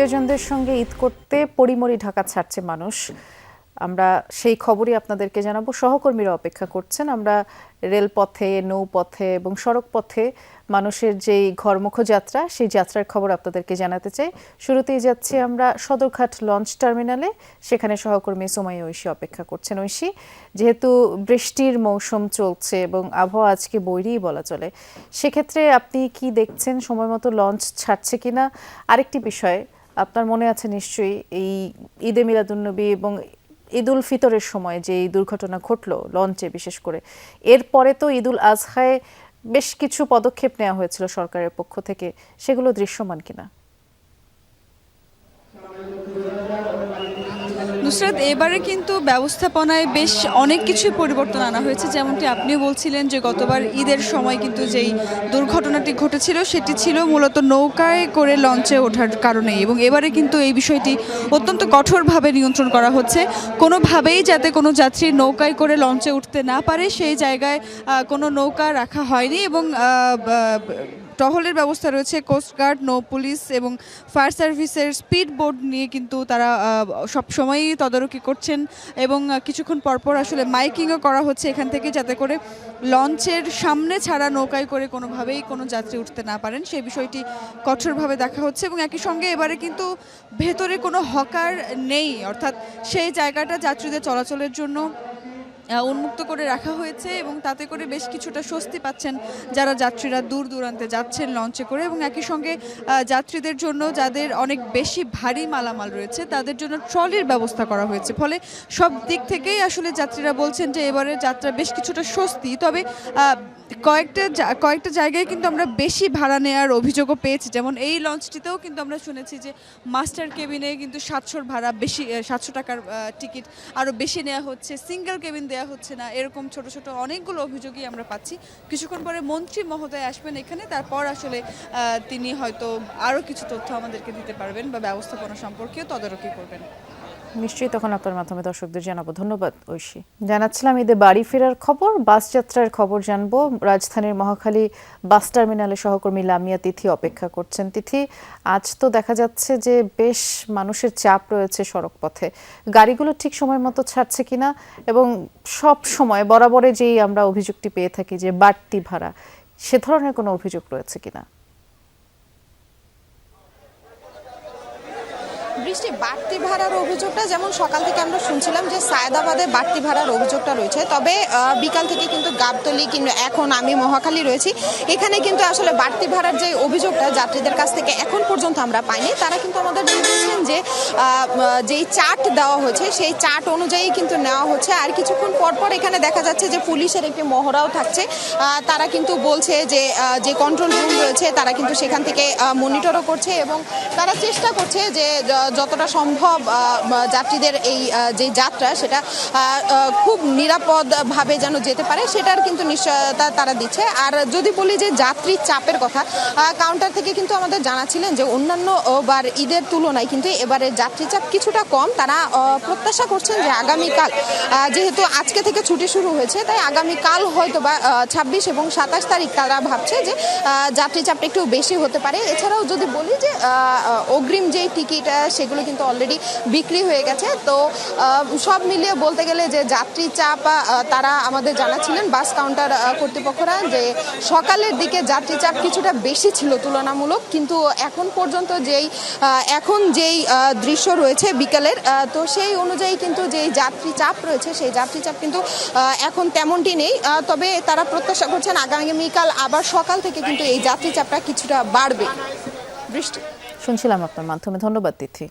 প্রিয়জনদের সঙ্গে ঈদ করতে পরিমরি ঢাকা ছাড়ছে মানুষ। আমরা সেই খবরই আপনাদেরকে জানাবো। সহকর্মীরা অপেক্ষা করছেন। আমরা রেলপথে, নৌপথে এবং সড়ক পথে মানুষের যেই ঘরমুখ যাত্রা, সেই যাত্রার খবর আপনাদেরকে জানাতে চাই। শুরুতেই যাচ্ছি আমরা সদরঘাট লঞ্চ টার্মিনালে। সেখানে সহকর্মী সুমাইয়া ঐশী অপেক্ষা করছেন। ঐশী, যেহেতু বৃষ্টির মৌসুম চলছে এবং আবহাওয়া আজকে বৈরীই বলা চলে, সেক্ষেত্রে আপনি কি দেখছেন, সময় মতো লঞ্চ ছাড়ছে কিনা? আরেকটি বিষয়, আপনার মনে আছে নিশ্চয়ই এই ঈদে মিলাদুন্নবী এবং ঈদ উল ফিতরের সময় যে এই দুর্ঘটনা ঘটলো লঞ্চে, বিশেষ করে এরপরে তো ঈদ উল আজহায় বেশ কিছু পদক্ষেপ নেওয়া হয়েছিল সরকারের পক্ষ থেকে, সেগুলো দৃশ্যমান কিনা? নুসরাত, এবারে কিন্তু ব্যবস্থাপনায় বেশ অনেক কিছুই পরিবর্তন আনা হয়েছে। যেমনটি আপনিও বলছিলেন যে গতবার ঈদের সময় কিন্তু যেই দুর্ঘটনাটি ঘটেছিল সেটি ছিল মূলত নৌকায় করে লঞ্চে ওঠার কারণে, এবং এবারে কিন্তু এই বিষয়টি অত্যন্ত কঠোরভাবে নিয়ন্ত্রণ করা হচ্ছে। কোনোভাবেই যাতে কোনো যাত্রী নৌকায় করে লঞ্চে উঠতে না পারে সেই জায়গায় কোনো নৌকা রাখা হয়নি, এবং টহলের ব্যবস্থা রয়েছে। কোস্টগার্ড, নৌ পুলিশ এবং ফায়ার সার্ভিসের স্পিড বোট নিয়ে কিন্তু তারা সবসময়ই তদারকি করছেন, এবং কিছুক্ষণ পরপর আসলে মাইকিংও করা হচ্ছে এখান থেকে, যাতে করে লঞ্চের সামনে ছাড়া নৌকায় করে কোনোভাবেই কোনো যাত্রী উঠতে না পারেন সেই বিষয়টি কঠোরভাবে দেখা হচ্ছে। এবং একই সঙ্গে এবারে কিন্তু ভেতরে কোনো হকার নেই, অর্থাৎ সেই জায়গাটা যাত্রীদের চলাচলের জন্য উন্মুক্ত করে রাখা হয়েছে, এবং তাতে করে বেশ কিছুটা স্বস্তি পাচ্ছেন যারা যাত্রীরা দূর দূরান্তে যাচ্ছেন লঞ্চে করে। এবং একই সঙ্গে যাত্রীদের জন্য যাদের অনেক বেশি ভারী মালামাল রয়েছে তাদের জন্য ট্রলির ব্যবস্থা করা হয়েছে। ফলে সব দিক থেকেই আসলে যাত্রীরা বলছেন যে এবারে যাত্রা বেশ কিছুটা স্বস্তি। তবে কয়েকটা জায়গায় কিন্তু আমরা বেশি ভাড়া নেওয়ার অভিযোগও পেয়েছি। যেমন এই লঞ্চটিতেও কিন্তু আমরা শুনেছি যে মাস্টার কেবিনে কিন্তু 700 ভাড়া বেশি, 700 টাকার টিকিট আরও বেশি নেওয়া হচ্ছে, সিঙ্গেল কেবিন দেওয়া হচ্ছে না, এরকম ছোট ছোট অনেকগুলো অভিযোগই আমরা পাচ্ছি। কিছুক্ষণ পরে মন্ত্রী মহোদয় আসবেন এখানে, তারপর আসলে তিনি হয়তো আরও কিছু তথ্য আমাদেরকে দিতে পারবেন বা ব্যবস্থাপনা সম্পর্কেও তদারকি করবেন। নিশ্চয়ই তখন আপনার মাধ্যমে দর্শকদের জানাবো। ধন্যবাদ ঐশী। জানাচ্ছিলাম ঈদে বাড়ি ফেরার খবর, বাস যাত্রার খবর জানবো। রাজধানীর মহাখালী বাস টার্মিনালে সহকর্মী লামিয়া তিথি অপেক্ষা করছেন। তিথি, আজ তো দেখা যাচ্ছে যে বেশ মানুষের চাপ রয়েছে সড়ক পথে, গাড়িগুলো ঠিক সময় মতো ছাড়ছে কিনা, এবং সব সময় বরাবরে যেই আমরা অভিযোগটি পেয়ে থাকি যে বাড়তি ভাড়া, সে ধরনের কোনো অভিযোগ রয়েছে কিনা? বৃষ্টি, বাড়তি ভাড়ার অভিযোগটা যেমন সকাল থেকে আমরা শুনছিলাম যে সায়দাবাদে বাড়তি ভাড়ার অভিযোগটা রয়েছে, তবে বিকাল থেকে কিন্তু গাবতলী, কিন্তু এখন আমি মহাখালী রয়েছি, এখানে কিন্তু আসলে বাড়তি ভাড়ার যে অভিযোগটা যাত্রীদের কাছ থেকে এখন পর্যন্ত আমরা পাইনি। তারা কিন্তু আমাদের জানিয়েছেন যে যেই চার্ট দেওয়া হয়েছে সেই চার্ট অনুযায়ী কিন্তু নেওয়া হচ্ছে। আর কিছুক্ষণ পরপর এখানে দেখা যাচ্ছে যে পুলিশের একটি মহড়াও থাকছে। তারা কিন্তু বলছে যে যে কন্ট্রোল রুম রয়েছে তারা কিন্তু সেখান থেকে মনিটরও করছে, এবং তারা চেষ্টা করছে যে যতটা সম্ভব যাত্রীদের এই যে যাত্রা সেটা খুব নিরাপদভাবে যেন যেতে পারে সেটার কিন্তু নিশ্চয়তা তারা দিচ্ছে। আর যদি বলি যে যাত্রী চাপের কথা, কাউন্টার থেকে কিন্তু আমাদের জানাচ্ছিলেন যে অন্যান্য বার ঈদের তুলনায় কিন্তু এবারে যাত্রী চাপ কিছুটা কম। তারা প্রত্যাশা করছেন যে আগামীকাল, যেহেতু আজকে থেকে ছুটি শুরু হয়েছে, তাই আগামীকাল হয়তো বা 26 এবং 27 তারিখ তারা ভাবছে যে যাত্রী চাপটা একটু বেশি হতে পারে। এছাড়াও যদি বলি যে অগ্রিম যে টিকিট সেগুলো কিন্তু অলরেডি বিক্রি হয়ে গেছে। তো সব মিলিয়ে বলতে গেলে যে যাত্রী চাপ, তারা আমাদের জানাচ্ছিলেন বাস কাউন্টার কর্তৃপক্ষরা যে সকালের দিকে যাত্রী চাপ কিছুটা বেশি ছিল তুলনামূলক, কিন্তু এখন পর্যন্ত এখন যেই দৃশ্য রয়েছে বিকালের, তো সেই অনুযায়ী কিন্তু যেই যাত্রী চাপ রয়েছে সেই যাত্রী চাপ কিন্তু এখন তেমনটি নেই। তবে তারা প্রত্যাশা করছেন আগামীকাল আবার সকাল থেকে কিন্তু এই যাত্রী চাপটা কিছুটা বাড়বে। বৃষ্টি, শুনছিলাম আপনার মাধ্যমে। ধন্যবাদ তিথি।